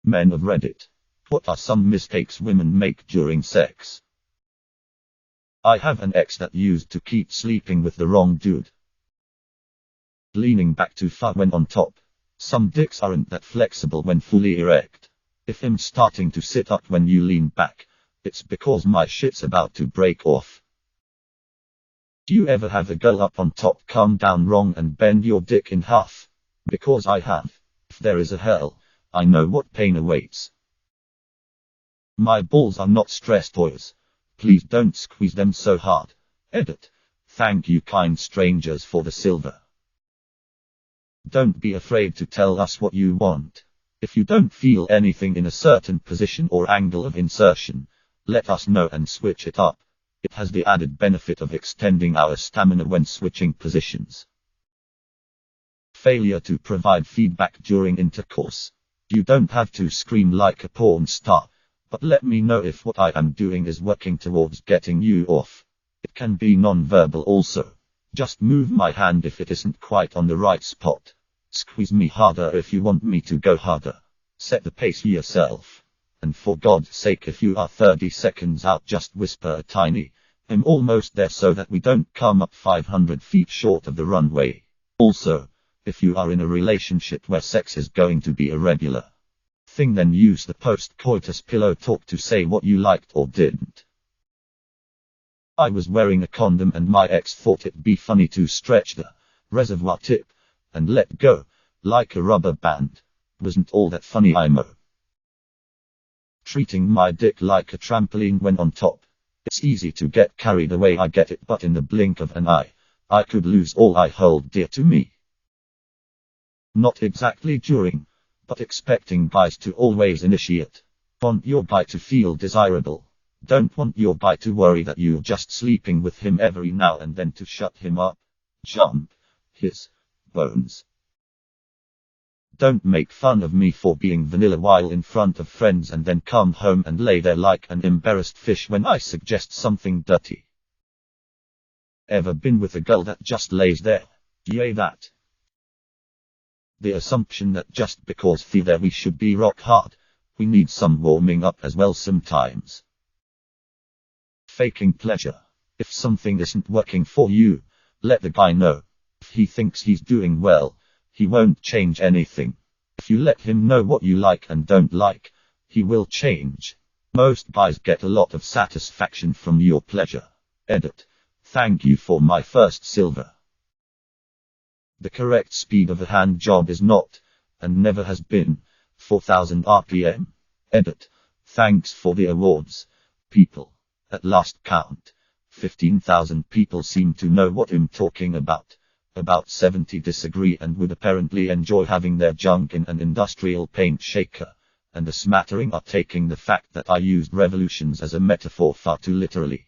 Men of Reddit. What are some mistakes women make during sex? I have an ex that used to keep sleeping with the wrong dude. Leaning back too far when on top. Some dicks aren't that flexible when fully erect. If I'm starting to sit up when you lean back, it's because my shit's about to break off. Do you ever have a girl up on top come down wrong and bend your dick in half? Because I have. If there is a hell, I know what pain awaits. My balls are not stress toys. Please don't squeeze them so hard. Edit. Thank you, kind strangers, for the silver. Don't be afraid to tell us what you want. If you don't feel anything in a certain position or angle of insertion, let us know and switch it up. It has the added benefit of extending our stamina when switching positions. Failure to provide feedback during intercourse. You don't have to scream like a porn star, but let me know if what I am doing is working towards getting you off. It can be non-verbal also. Just move my hand if it isn't quite on the right spot. Squeeze me harder if you want me to go harder. Set the pace yourself. And for God's sake, if you are 30 seconds out, just whisper a tiny, "I'm almost there," so that we don't come up 500 feet short of the runway. Also, if you are in a relationship where sex is going to be a regular thing, then use the post-coitus pillow talk to say what you liked or didn't. I was wearing a condom and my ex thought it'd be funny to stretch the reservoir tip and let go like a rubber band. Wasn't all that funny, IMO. Treating my dick like a trampoline when on top. It's easy to get carried away, I get it, but in the blink of an eye, I could lose all I hold dear to me. Not exactly during, but expecting guys to always initiate. Want your guy to feel desirable. Don't want your guy to worry that you're just sleeping with him every now and then to shut him up. Jump his bones. Don't make fun of me for being vanilla while in front of friends and then come home and lay there like an embarrassed fish when I suggest something dirty. Ever been with a girl that just lays there? Yay, that. The assumption that just because there we should be rock hard. We need some warming up as well sometimes. Faking pleasure. If something isn't working for you, let the guy know. If he thinks he's doing well, he won't change anything. If you let him know what you like and don't like, he will change. Most guys get a lot of satisfaction from your pleasure. Edit. Thank you for my first silver. The correct speed of a hand job is not, and never has been, 4,000 RPM. Edit. Thanks for the awards, people. At last count, 15,000 people seem to know what I'm talking about. About 70 disagree and would apparently enjoy having their junk in an industrial paint shaker. And a smattering are taking the fact that I used revolutions as a metaphor far too literally.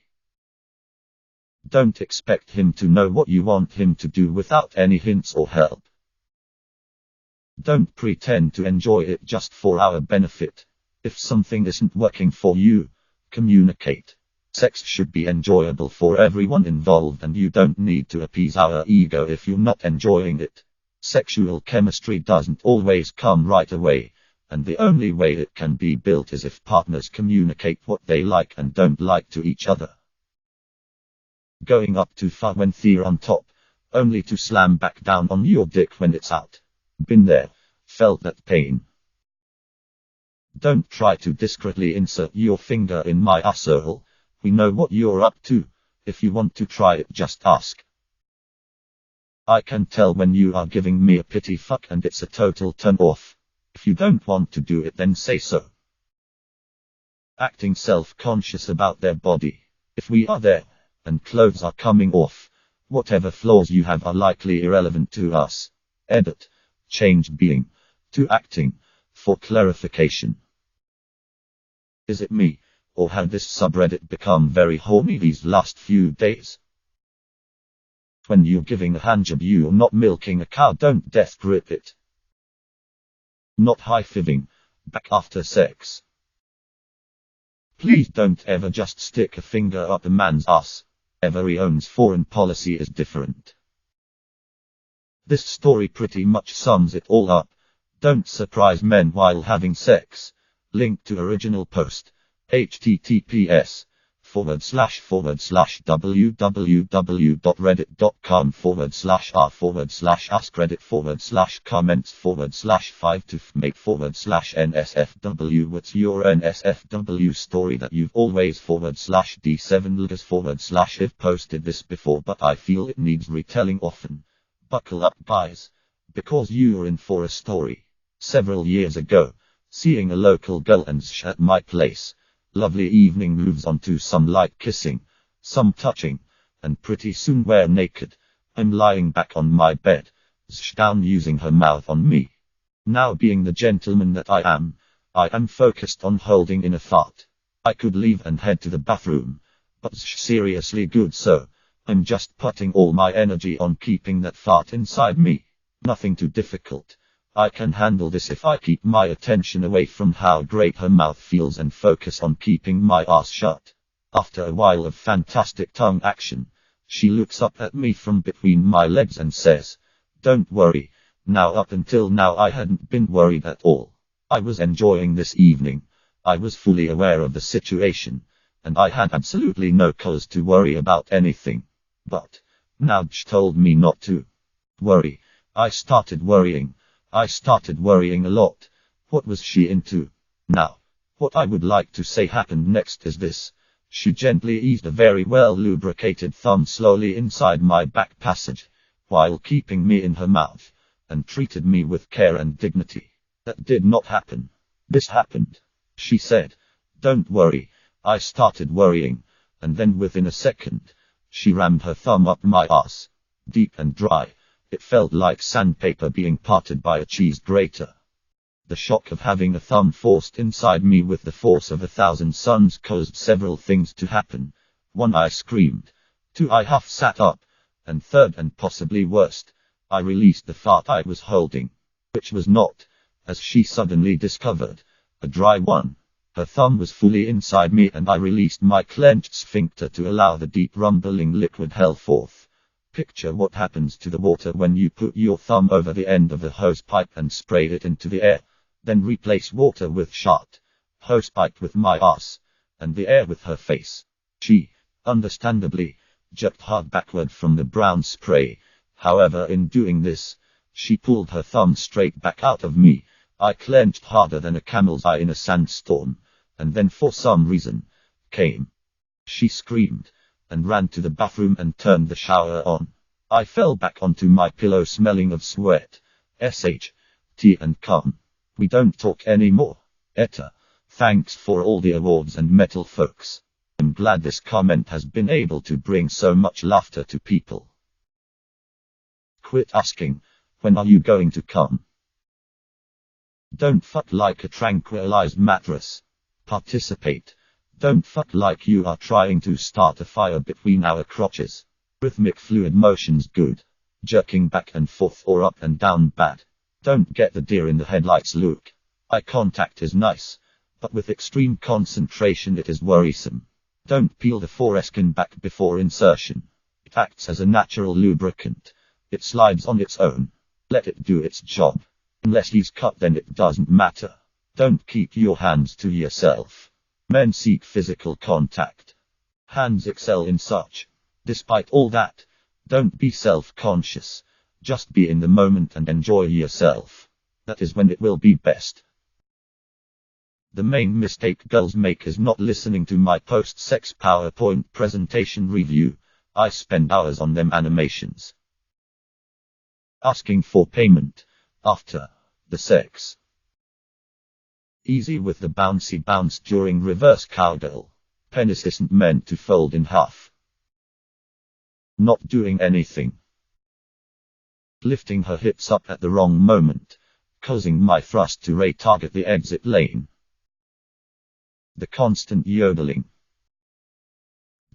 Don't expect him to know what you want him to do without any hints or help. Don't pretend to enjoy it just for our benefit. If something isn't working for you, communicate. Sex should be enjoyable for everyone involved, and you don't need to appease our ego if you're not enjoying it. Sexual chemistry doesn't always come right away, and the only way it can be built is if partners communicate what they like and don't like to each other. Going up too far when they're on top, only to slam back down on your dick when it's out. Been there, felt that pain. Don't try to discreetly insert your finger in my asshole. We know what you're up to. If you want to try it, just ask. I can tell when you are giving me a pity fuck and it's a total turn off. If you don't want to do it, then say so. Acting self-conscious about their body. If we are there, and clothes are coming off, whatever flaws you have are likely irrelevant to us. Edit. Change being to acting, for clarification. Is it me, or had this subreddit become very horny these last few days? When you're giving a handjob, you're not milking a cow, don't death grip it. Not high-fiving, back after sex. Please don't ever just stick a finger up a man's ass. Every own's foreign policy is different. This story pretty much sums it all up. Don't surprise men while having sex. Link to original post. https://www.reddit.com/r/comments/5to make/nsfw. What's your NSFW story that you've always/D7 posted this before, but I feel it needs retelling often. Buckle up, guys, because you're in for a story. Several years ago, seeing a local girl and at my place. Lovely evening moves on to some light kissing, some touching, and pretty soon we're naked. I'm lying back on my bed, down using her mouth on me. Now, being the gentleman that I am focused on holding in a fart. I could leave and head to the bathroom, but seriously good, so I'm just putting all my energy on keeping that fart inside me. Nothing too difficult. I can handle this if I keep my attention away from how great her mouth feels and focus on keeping my ass shut. After a while of fantastic tongue action, she looks up at me from between my legs and says, "Don't worry." Now, up until now I hadn't been worried at all. I was enjoying this evening. I was fully aware of the situation, and I had absolutely no cause to worry about anything. But now she told me not to worry. I started worrying a lot. What was she into? Now, what I would like to say happened next is this. She gently eased a very well lubricated thumb slowly inside my back passage, while keeping me in her mouth, and treated me with care and dignity. That did not happen. This happened. She said, "Don't worry." I started worrying, and then within a second, she rammed her thumb up my ass. Deep and dry. It felt like sandpaper being parted by a cheese grater. The shock of having a thumb forced inside me with the force of 1,000 suns caused several things to happen. 1. I screamed. 2. I half sat up. And 3rd, and possibly worst, I released the fart I was holding. Which was not, as she suddenly discovered, a dry one. Her thumb was fully inside me, and I released my clenched sphincter to allow the deep rumbling liquid hell forth. Picture what happens to the water when you put your thumb over the end of a hosepipe and spray it into the air, then replace water with shot, hosepipe with my ass, and the air with her face. She, understandably, jerked hard backward from the brown spray. However, in doing this, she pulled her thumb straight back out of me. I clenched harder than a camel's eye in a sandstorm, and then for some reason, came. She screamed and ran to the bathroom and turned the shower on. I fell back onto my pillow smelling of sweat, tea and cum. We don't talk anymore. Etta. Thanks for all the awards and metal, folks. I'm glad this comment has been able to bring so much laughter to people. Quit asking, when are you going to come? Don't fuck like a tranquilized mattress. Participate. Don't fuck like you are trying to start a fire between our crotches. Rhythmic fluid motions good. Jerking back and forth or up and down bad. Don't get the deer in the headlights look. Eye contact is nice, but with extreme concentration it is worrisome. Don't peel the foreskin back before insertion. It acts as a natural lubricant. It slides on its own. Let it do its job. Unless he's cut, then it doesn't matter. Don't keep your hands to yourself. Men seek physical contact. Hands excel in such. Despite all that, don't be self-conscious. Just be in the moment and enjoy yourself. That is when it will be best. The main mistake girls make is not listening to my post-sex PowerPoint presentation review. I spend hours on them animations. Asking for payment after the sex. Easy with the bouncy bounce during reverse cowgirl. Penis isn't meant to fold in half. Not doing anything. Lifting her hips up at the wrong moment, causing my thrust to retarget the exit lane. The constant yodeling.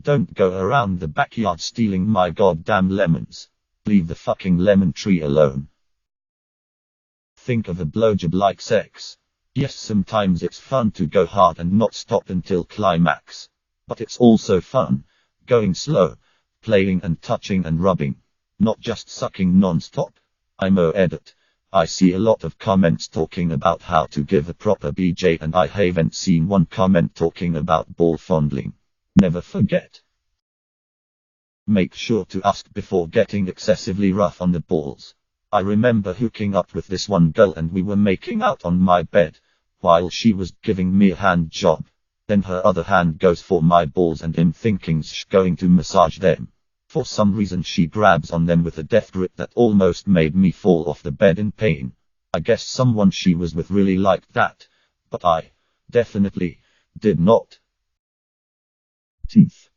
Don't go around the backyard stealing my goddamn lemons. Leave the fucking lemon tree alone. Think of a blowjob like sex. Yes, sometimes it's fun to go hard and not stop until climax. But it's also fun going slow, playing and touching and rubbing. Not just sucking non-stop. I'm edit. I see a lot of comments talking about how to give a proper BJ, and I haven't seen one comment talking about ball fondling. Never forget. Make sure to ask before getting excessively rough on the balls. I remember hooking up with this one girl and we were making out on my bed, while she was giving me a hand job. Then her other hand goes for my balls and I'm thinking she's going to massage them. For some reason she grabs on them with a death grip that almost made me fall off the bed in pain. I guess someone she was with really liked that, but I definitely did not. Teeth.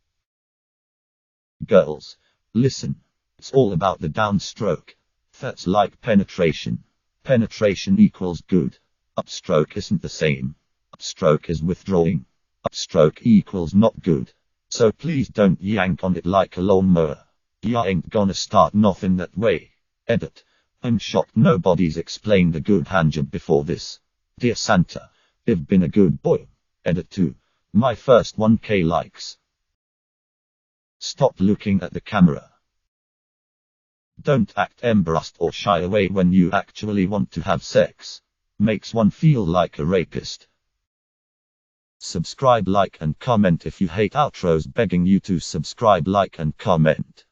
Girls, listen. It's all about the downstroke. That's like penetration. Penetration equals good. Upstroke isn't the same. Upstroke is withdrawing. Upstroke equals not good. So please don't yank on it like a lawnmower. Ya ain't gonna start nothing that way. Edit. I'm shocked nobody's explained a good handjob before this. Dear Santa, I've been a good boy. Edit 2. My first 1K likes. Stop looking at the camera. Don't act embarrassed or shy away when you actually want to have sex. Makes one feel like a rapist. Subscribe, like and comment if you hate outros. Begging you to subscribe, like and comment.